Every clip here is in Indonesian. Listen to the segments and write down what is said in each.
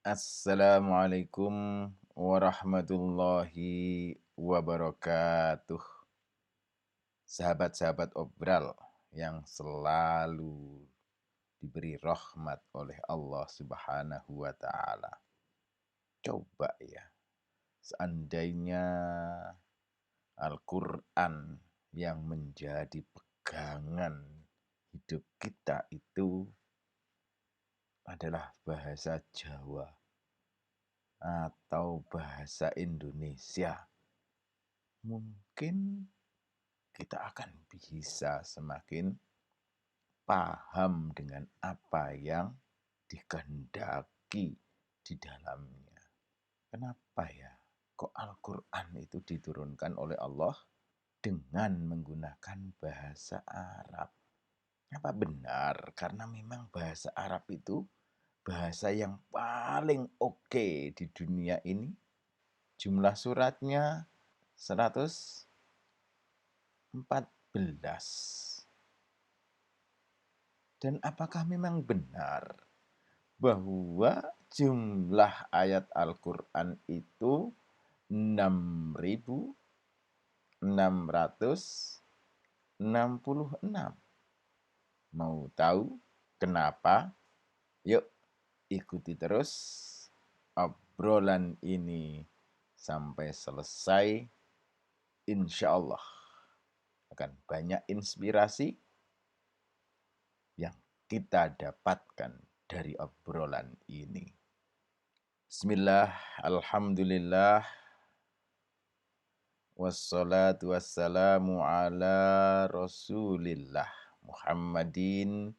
Assalamualaikum warahmatullahi wabarakatuh. Sahabat-sahabat obral yang selalu diberi rahmat oleh Allah Subhanahu wa taala. Coba ya, seandainya Al-Qur'an yang menjadi pegangan hidup kita itu adalah bahasa Jawa atau bahasa Indonesia, mungkin kita akan bisa semakin paham dengan apa yang dikehendaki di dalamnya. Kenapa ya? Kok Al-Quran itu diturunkan oleh Allah dengan menggunakan bahasa Arab? Apa benar? Karena memang bahasa Arab itu bahasa yang paling oke di dunia ini. Jumlah suratnya 114. Dan apakah memang benar bahwa jumlah ayat Al-Quran itu 6.666? Mau tahu kenapa? Yuk ikuti terus obrolan ini sampai selesai. Insya Allah akan banyak inspirasi yang kita dapatkan dari obrolan ini. Bismillah, alhamdulillah, wassalatu wassalamu ala rasulillah Muhammadin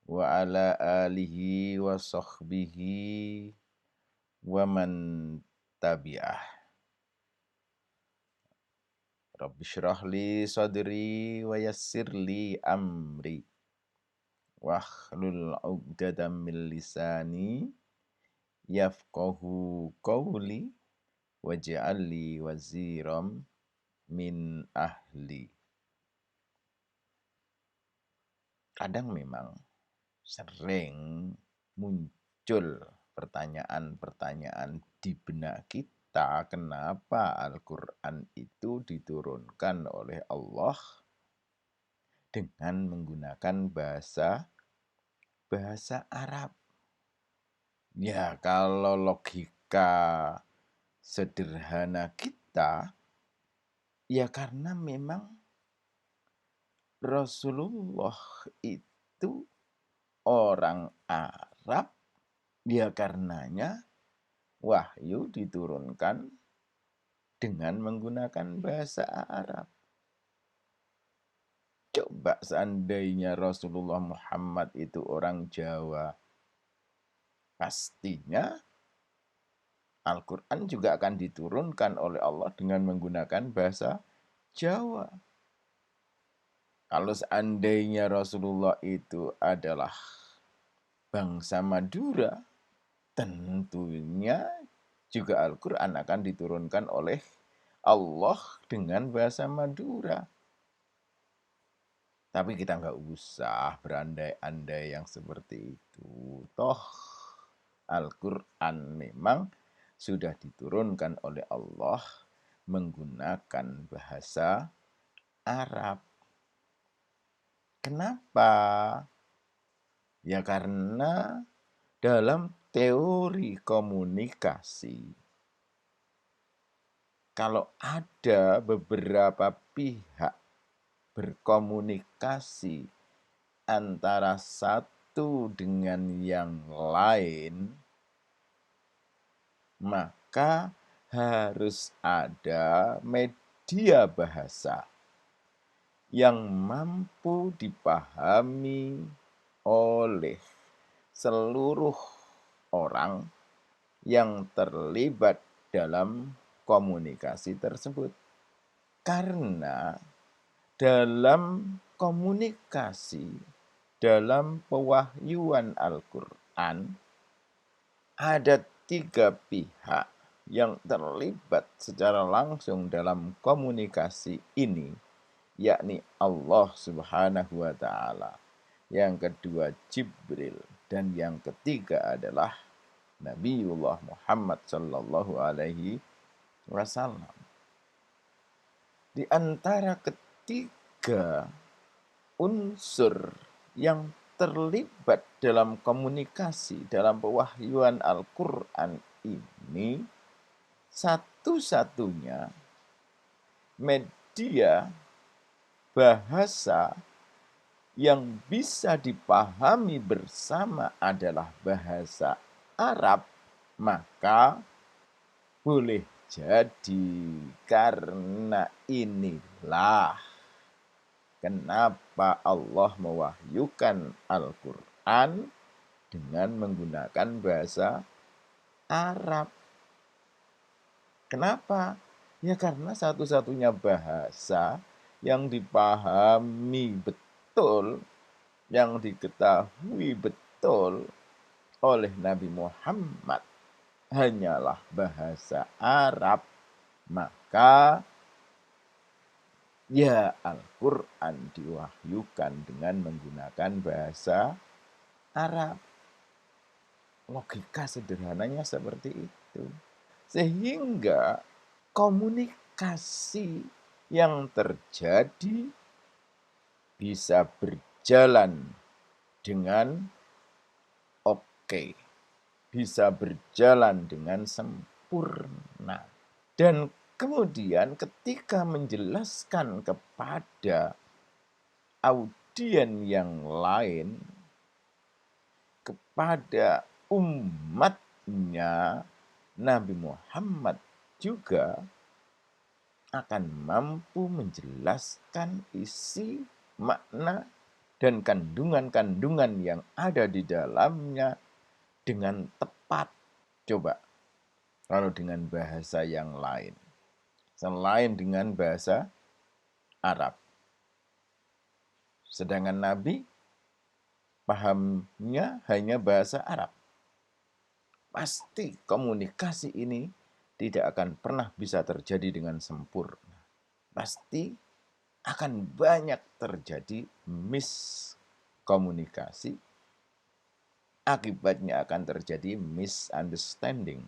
wa ala alihi wa sahbihi wa man tabi'ah. Rabbi syrah li sadri wa yassir li amri wahlul 'uqdatam min lisani yafqahu qawli waj'al li waziram min ahli. Kadang memang sering muncul pertanyaan-pertanyaan di benak kita, kenapa Al-Quran itu diturunkan oleh Allah dengan menggunakan bahasa Arab. Ya, kalau logika sederhana kita, ya karena memang Rasulullah itu orang Arab, ya karenanya wahyu diturunkan dengan menggunakan bahasa Arab. Coba seandainya Rasulullah Muhammad itu orang Jawa, pastinya Al-Quran juga akan diturunkan oleh Allah dengan menggunakan bahasa Jawa. Kalau seandainya Rasulullah itu adalah bangsa Madura, tentunya juga Al-Quran akan diturunkan oleh Allah dengan bahasa Madura. Tapi kita nggak usah berandai-andai yang seperti itu. Toh Al-Quran memang sudah diturunkan oleh Allah menggunakan bahasa Arab. Kenapa? Ya karena dalam teori komunikasi, kalau ada beberapa pihak berkomunikasi antara satu dengan yang lain, maka harus ada media bahasa yang mampu dipahami oleh seluruh orang yang terlibat dalam komunikasi tersebut. Karena dalam komunikasi, dalam pewahyuan Al-Quran, ada 3 pihak yang terlibat secara langsung dalam komunikasi ini, yakni Allah Subhanahu wa taala, yang kedua Jibril, dan yang ketiga adalah Nabiullah Muhammad sallallahu alaihi wasallam. Di antara ketiga unsur yang terlibat dalam komunikasi dalam pewahyuan Al-Quran ini, satu-satunya media bahasa yang bisa dipahami bersama adalah bahasa Arab, maka boleh jadi karena inilah kenapa Allah mewahyukan Al-Quran dengan menggunakan bahasa Arab. Kenapa? Ya karena satu-satunya bahasa yang dipahami betul, yang diketahui betul oleh Nabi Muhammad hanyalah bahasa Arab. Maka ya Al-Quran diwahyukan dengan menggunakan bahasa Arab. Logika sederhananya seperti itu. Sehingga komunikasi yang terjadi bisa berjalan dengan oke, bisa berjalan dengan sempurna. Dan kemudian ketika menjelaskan kepada audien yang lain, kepada umatnya, Nabi Muhammad juga akan mampu menjelaskan isi, makna, dan kandungan-kandungan yang ada di dalamnya dengan tepat. Coba, kalau dengan bahasa yang lain, selain dengan bahasa Arab. Sedangkan Nabi pahamnya hanya bahasa Arab. Pasti komunikasi ini tidak akan pernah bisa terjadi dengan sempurna. Pasti akan banyak terjadi miskomunikasi. Akibatnya akan terjadi misunderstanding.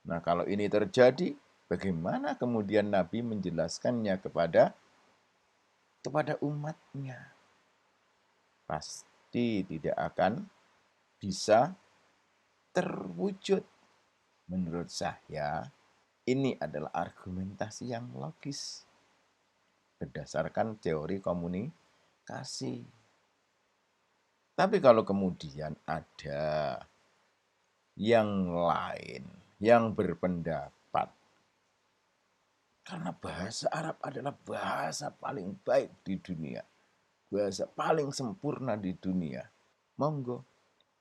Nah, kalau ini terjadi, bagaimana kemudian Nabi menjelaskannya kepada umatnya? Pasti tidak akan bisa terwujud. Menurut saya, ini adalah argumentasi yang logis berdasarkan teori komunikasi. Tapi kalau kemudian ada yang lain yang berpendapat karena bahasa Arab adalah bahasa paling baik di dunia, bahasa paling sempurna di dunia, monggo,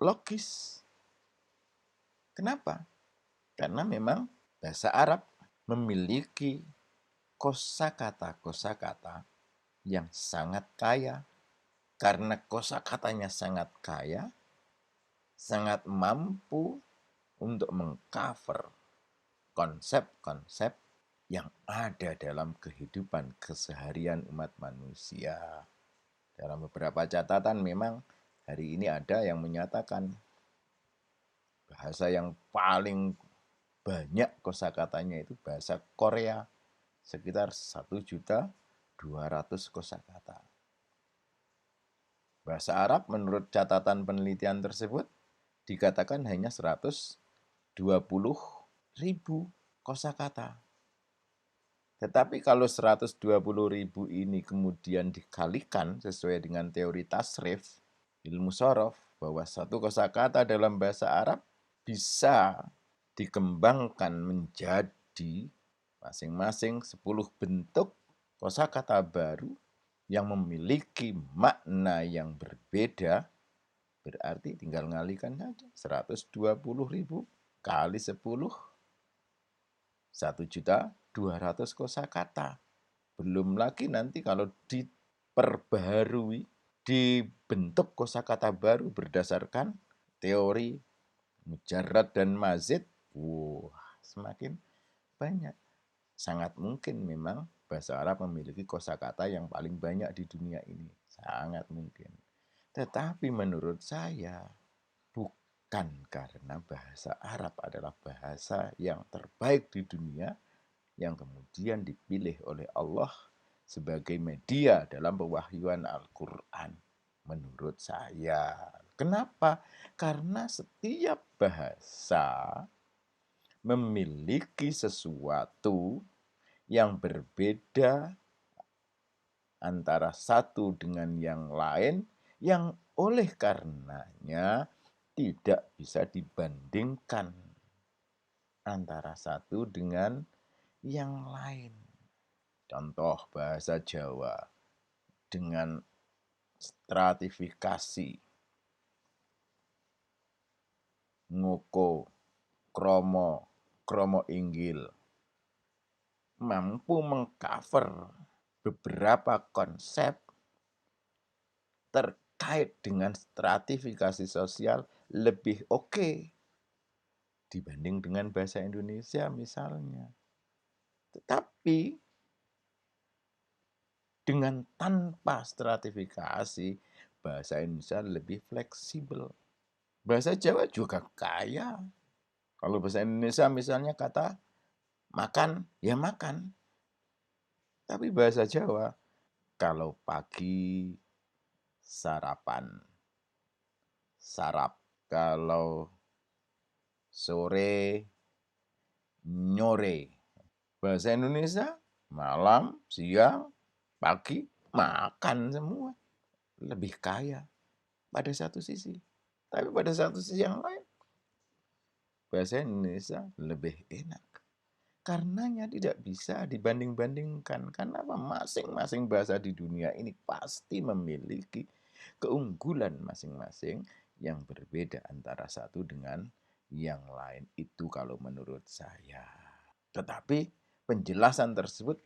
logis. Kenapa? Karena memang bahasa Arab memiliki kosakata-kosakata yang sangat kaya. Karena kosakatanya sangat kaya, sangat mampu untuk mengcover konsep-konsep yang ada dalam kehidupan keseharian umat manusia. Dalam beberapa catatan memang hari ini ada yang menyatakan bahasa yang paling banyak kosakatanya itu bahasa Korea, sekitar 1.200.000 kosakata. Bahasa Arab menurut catatan penelitian tersebut dikatakan hanya 120.000 kosakata. Tetapi kalau 120.000 ini kemudian dikalikan sesuai dengan teori tasrif, ilmu sorof, bahwa satu kosakata dalam bahasa Arab bisa dikembangkan menjadi masing-masing 10 bentuk kosakata baru yang memiliki makna yang berbeda, berarti tinggal ngalikan saja 120.000 kali 10, 1.200.000 kosakata. Belum lagi nanti kalau diperbaharui, dibentuk kosakata baru berdasarkan teori mujarrad dan mazid, semakin banyak. Sangat mungkin memang bahasa Arab memiliki kosakata yang paling banyak di dunia ini. Sangat mungkin. Tetapi menurut saya, bukan Bukan karena bahasa Arab adalah bahasa yang terbaik di dunia, yang kemudian dipilih oleh Allah sebagai media dalam pewahyuan Al-Quran. Menurut saya. Kenapa? Karena setiap bahasa memiliki sesuatu yang berbeda antara satu dengan yang lain, yang oleh karenanya tidak bisa dibandingkan antara satu dengan yang lain. Contoh bahasa Jawa dengan stratifikasi ngoko, kromo, kromo inggil mampu mengcover beberapa konsep terkait dengan stratifikasi sosial lebih oke dibanding dengan bahasa Indonesia misalnya. Tetapi dengan tanpa stratifikasi, bahasa Indonesia lebih fleksibel. Bahasa Jawa juga kaya. Kalau bahasa Indonesia misalnya kata makan, ya makan. Tapi bahasa Jawa, kalau pagi sarapan, sarap. Kalau sore, nyore. Bahasa Indonesia, malam, siang, pagi, makan semua. Lebih kaya pada satu sisi. Tapi pada satu sisi yang lain, bahasa Indonesia lebih enak. Karenanya tidak bisa dibanding-bandingkan. Karena apa? Masing-masing bahasa di dunia ini pasti memiliki keunggulan masing-masing yang berbeda antara satu dengan yang lain. Itu kalau menurut saya. Tetapi penjelasan tersebut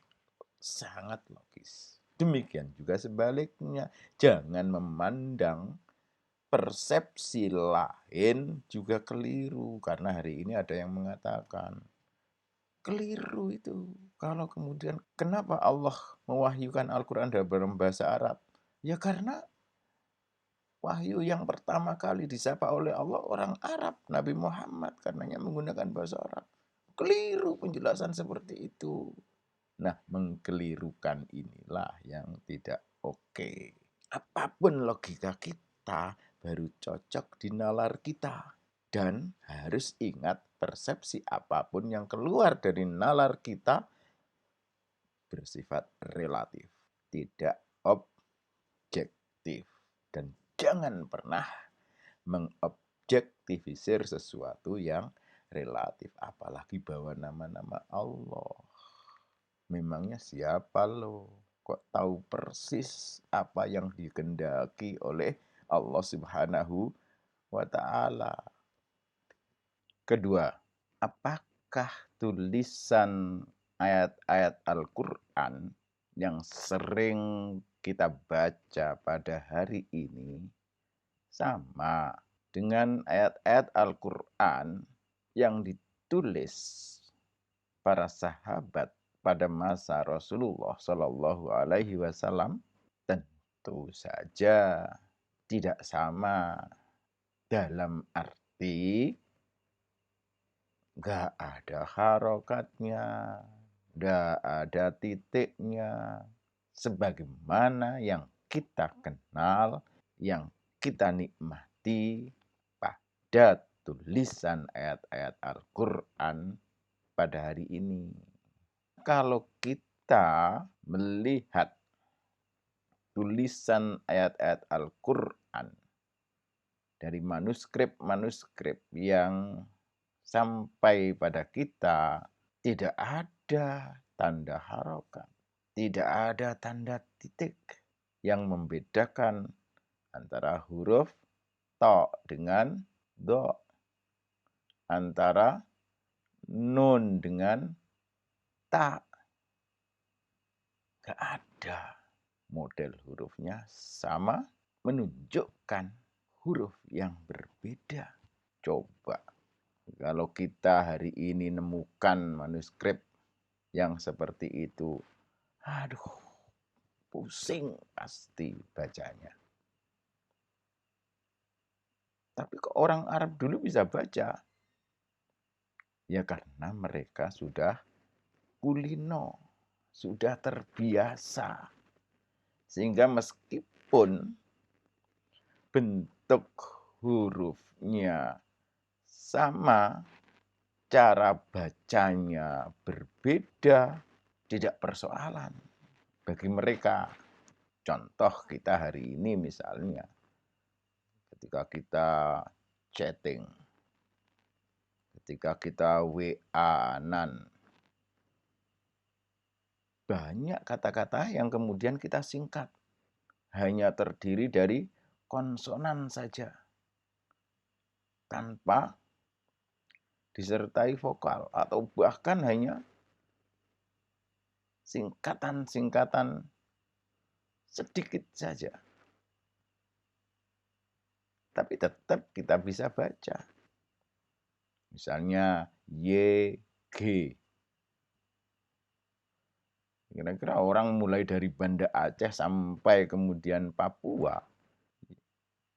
sangat logis. Demikian juga sebaliknya. Jangan memandang persepsi lain juga keliru. Karena hari ini ada yang mengatakan, keliru itu. Kalau kemudian kenapa Allah mewahyukan Al-Quran dalam bahasa Arab? Ya karena wahyu yang pertama kali disapa oleh Allah orang Arab, Nabi Muhammad, karenanya menggunakan bahasa Arab. Keliru penjelasan seperti itu. Nah, mengkelirukan inilah yang tidak oke. Apapun logika kita baru cocok di nalar kita. Dan harus ingat persepsi apapun yang keluar dari nalar kita bersifat relatif, tidak objektif. Dan jangan pernah mengobjektivisir sesuatu yang relatif. Apalagi bawa nama-nama Allah. Memangnya siapa lo? Kok tahu persis apa yang dikehendaki oleh Allah Subhanahu wa Ta'ala? Kedua, apakah tulisan ayat-ayat Al-Quran yang sering kita baca pada hari ini sama dengan ayat-ayat Al-Quran yang ditulis para sahabat pada masa Rasulullah Shallallahu Alaihi Wasallam? Tentu saja tidak sama, dalam arti nggak ada harokatnya, nggak ada titiknya. Sebagaimana yang kita kenal, yang kita nikmati pada tulisan ayat-ayat Al-Quran pada hari ini. Kalau kita melihat tulisan ayat-ayat Al-Quran dari manuskrip-manuskrip yang sampai pada kita, tidak ada tanda harokat, tidak ada tanda titik yang membedakan antara huruf to dengan do, antara nun dengan ta. Gak ada. Model hurufnya sama, menunjukkan huruf yang berbeda. Coba kalau kita hari ini nemukan manuskrip yang seperti itu, aduh, pusing pasti bacanya. Tapi kok orang Arab dulu bisa baca? Ya karena mereka sudah kulino, sudah terbiasa. Sehingga meskipun bentuk hurufnya sama, cara bacanya berbeda, tidak persoalan bagi mereka. Contoh kita hari ini misalnya, ketika kita chatting, ketika kita WA-an, banyak kata-kata yang kemudian kita singkat. Hanya terdiri dari konsonan saja, tanpa disertai vokal, atau bahkan hanya singkatan-singkatan sedikit saja. Tapi tetap kita bisa baca. Misalnya YG. Kira-kira orang mulai dari Banda Aceh sampai kemudian Papua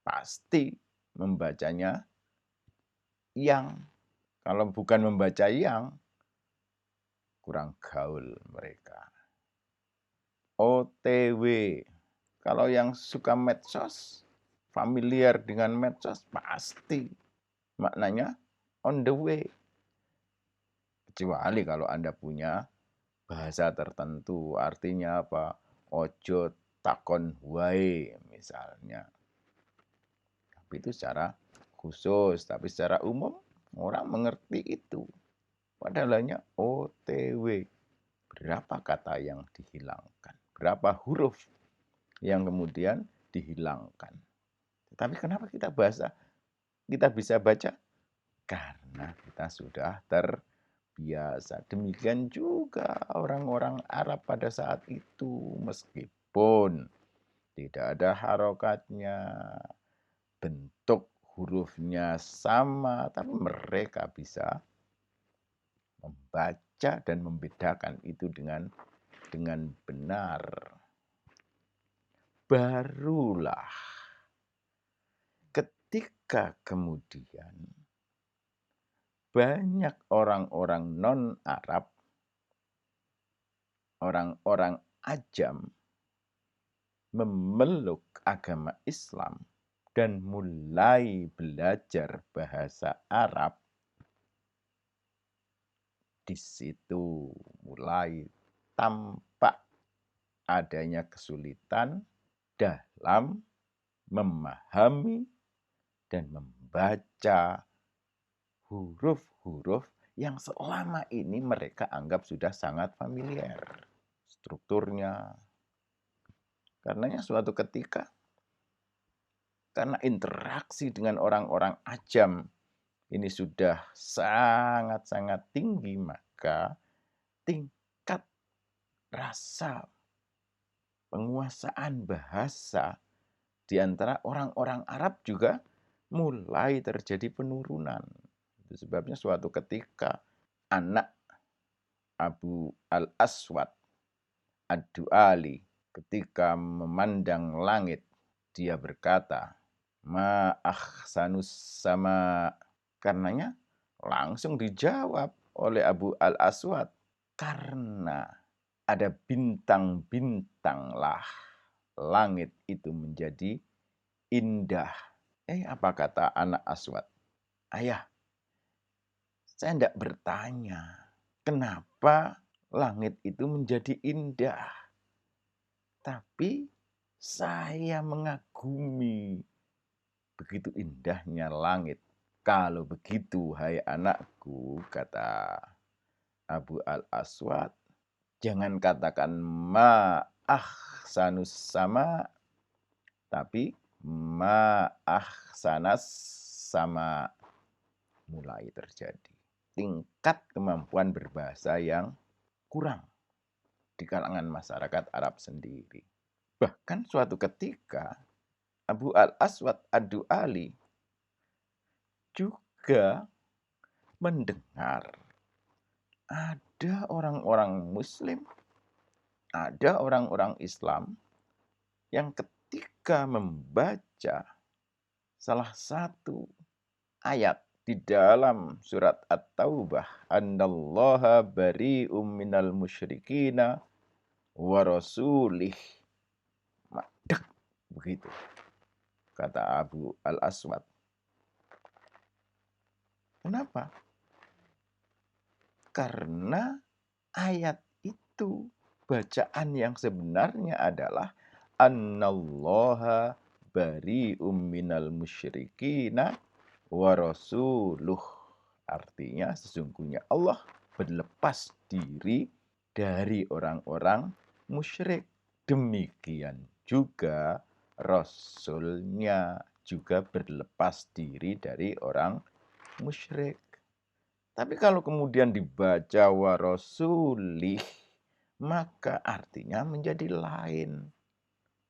pasti membacanya yang. Kalau bukan membaca yang, kurang gaul mereka. OTW. Kalau yang suka medsos, familiar dengan medsos, pasti maknanya on the way. Kecuali kalau Anda punya bahasa tertentu, artinya apa? Ojo takon wae misalnya. Tapi itu secara khusus, tapi secara umum orang mengerti itu. Padahal hanya OTW. Berapa kata yang dihilangkan? Berapa huruf yang kemudian dihilangkan? Tapi kenapa kita bisa baca? Karena kita sudah terbiasa. Demikian juga orang-orang Arab pada saat itu, meskipun tidak ada harokatnya, bentuk hurufnya sama, tapi mereka bisa membaca dan membedakan itu dengan benar. Barulah ketika kemudian banyak orang-orang non-Arab, orang-orang ajam, memeluk agama Islam dan mulai belajar bahasa Arab, di situ mulai tampak adanya kesulitan dalam memahami dan membaca huruf-huruf yang selama ini mereka anggap sudah sangat familiar strukturnya. Karenanya suatu ketika, karena interaksi dengan orang-orang ajam ini sudah sangat-sangat tinggi, maka tingkat rasa penguasaan bahasa di antara orang-orang Arab juga mulai terjadi penurunan. Itu sebabnya suatu ketika anak Abu Al-Aswad Ad-Du'ali ketika memandang langit, dia berkata, Ma ahsanus sama. Karenanya langsung dijawab oleh Abu Al-Aswad, karena ada bintang-bintanglah langit itu menjadi indah. Apa kata anak Aswad? Ayah, saya tidak bertanya kenapa langit itu menjadi indah. Tapi saya mengagumi begitu indahnya langit. Kalau begitu, hai anakku, kata Abu Al-Aswad, jangan katakan ma ahsanus sama, tapi ma ahsanas sama. Mulai terjadi tingkat kemampuan berbahasa yang kurang di kalangan masyarakat Arab sendiri. Bahkan suatu ketika Abu Al-Aswad Ad-Du'ali juga mendengar ada orang-orang Muslim, ada orang-orang Islam yang ketika membaca salah satu ayat di dalam surat At-Taubah, "Annallaha bari'um minal musyrikina wa rasulih." Madek begitu kata Abu Al-Aswad. Kenapa? Karena ayat itu bacaan yang sebenarnya adalah "Annallaha bari'um minal musyrikina wa rasuluh." Artinya sesungguhnya Allah berlepas diri dari orang-orang musyrik. Demikian juga Rasulnya juga berlepas diri dari orang musyrik. Tapi kalau kemudian dibaca wa rasulih, maka artinya menjadi lain.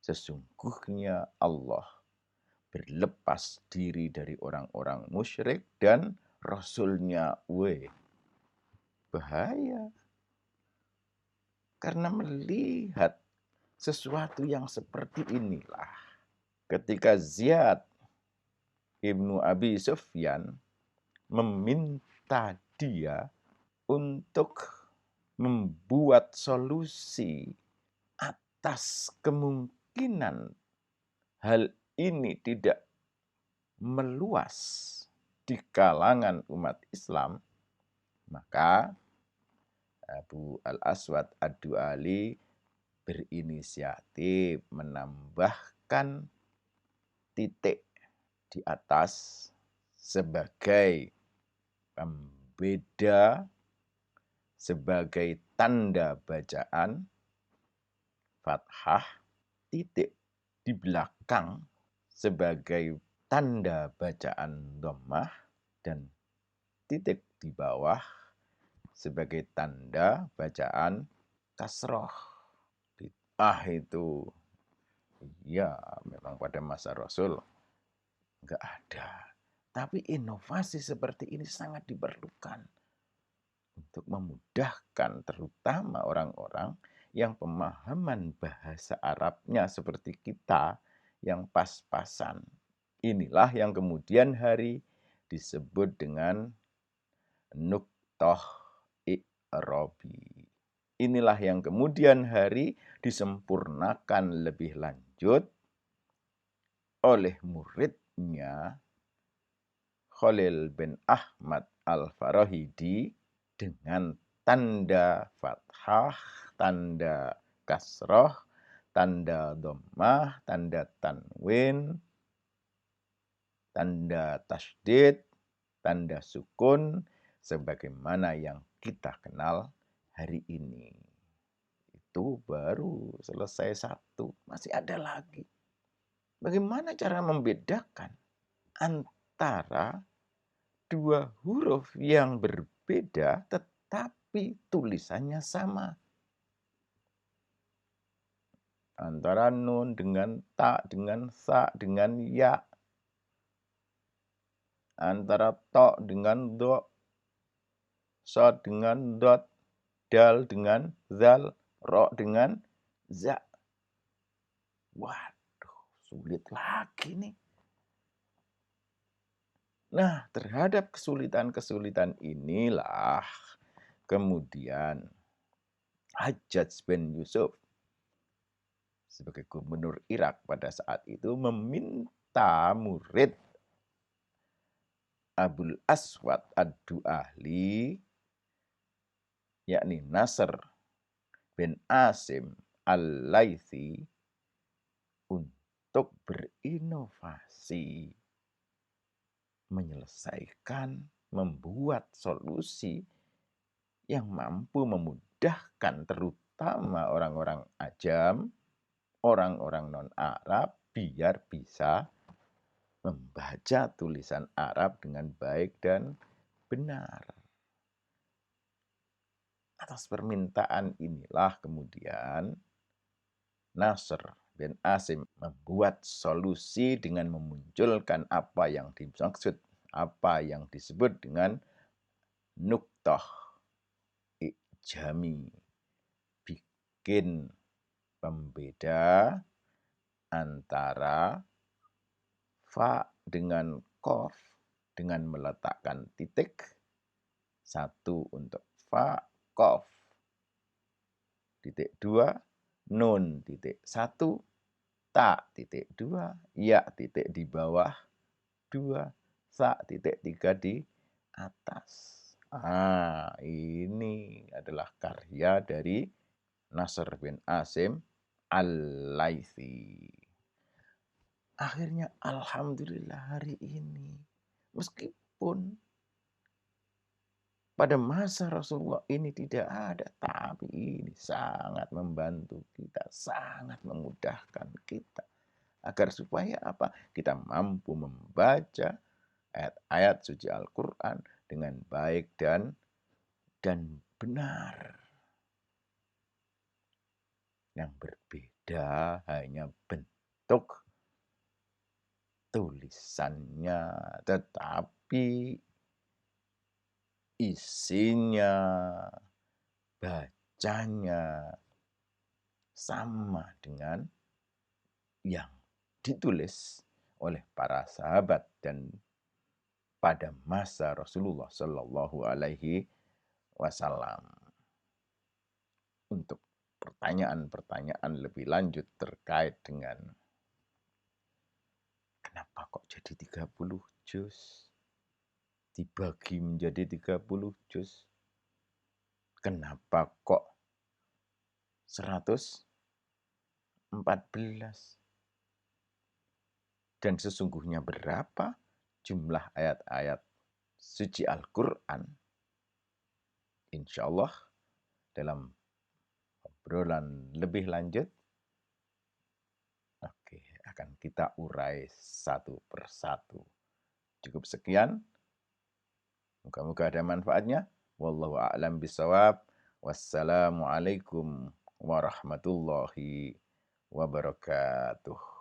Sesungguhnya Allah berlepas diri dari orang-orang musyrik dan Rasulnya, bahaya. Karena melihat sesuatu yang seperti inilah, ketika Ziyad ibnu Abi Sufyan meminta dia untuk membuat solusi atas kemungkinan hal ini tidak meluas di kalangan umat Islam, maka Abu Al-Aswad Ad-Du'ali berinisiatif menambahkan titik di atas sebagai pembeda, sebagai tanda bacaan fathah, titik di belakang sebagai tanda bacaan dhammah, dan titik di bawah sebagai tanda bacaan kasroh. Itu ya memang pada masa Rasul nggak ada. Tapi inovasi seperti ini sangat diperlukan untuk memudahkan terutama orang-orang yang pemahaman bahasa Arabnya seperti kita yang pas-pasan. Inilah yang kemudian hari disebut dengan nuktah i'rabi. Inilah yang kemudian hari disempurnakan lebih lanjut oleh muridnya Khalil bin Ahmad Al-Farahidi dengan tanda fathah, tanda kasroh, tanda dhammah, tanda tanwin, tanda tasydid, tanda sukun, sebagaimana yang kita kenal hari ini. Itu baru selesai satu, masih ada lagi. Bagaimana cara membedakan antara dua huruf yang berbeda tetapi tulisannya sama? Antara nun dengan ta, dengan sa, dengan ya. Antara to dengan do, so dengan dot, dal dengan zal, ro dengan za. Waduh, sulit lagi nih. Nah, terhadap kesulitan-kesulitan inilah kemudian Hajjaj bin Yusuf sebagai gubernur Irak pada saat itu meminta murid Abul Aswad Ad-Du'ali, yakni Nasr bin Asim Al-Laythi, untuk berinovasi, menyelesaikan, membuat solusi yang mampu memudahkan terutama orang-orang ajam, orang-orang non-Arab, biar bisa membaca tulisan Arab dengan baik dan benar. Atas permintaan inilah kemudian Nasr bin Asim membuat solusi dengan memunculkan apa yang dimaksud, apa yang disebut dengan nuktah ijami. Bikin pembeda antara fa dengan qaf dengan meletakkan titik, 1 untuk fa, qaf, titik 2, nun, titik 1, ta, titik 2, ya, titik di bawah 2, sa, titik 3 di atas. Ini adalah karya dari Nasr bin Asim Al-Laitsi. Akhirnya alhamdulillah hari ini, meskipun pada masa Rasulullah ini tidak ada, tapi ini sangat membantu kita, sangat memudahkan kita. Agar supaya apa? Kita mampu membaca ayat-ayat suci Al-Quran dengan baik dan benar. Yang berbeda hanya bentuk tulisannya, tetapi isinya, bacanya sama dengan yang ditulis oleh para sahabat dan pada masa Rasulullah Shallallahu Alaihi Wasallam. Untuk pertanyaan-pertanyaan lebih lanjut terkait dengan kenapa kok jadi 30 juz? Dibagi menjadi 30 juz. Kenapa kok 114? Dan sesungguhnya berapa jumlah ayat-ayat suci Al-Quran? Insya Allah dalam obrolan lebih lanjut, akan kita urai satu persatu. Cukup sekian. Moga-moga ada manfaatnya. Wallahu a'lam bishawab. Wassalamualaikum warahmatullahi wabarakatuh.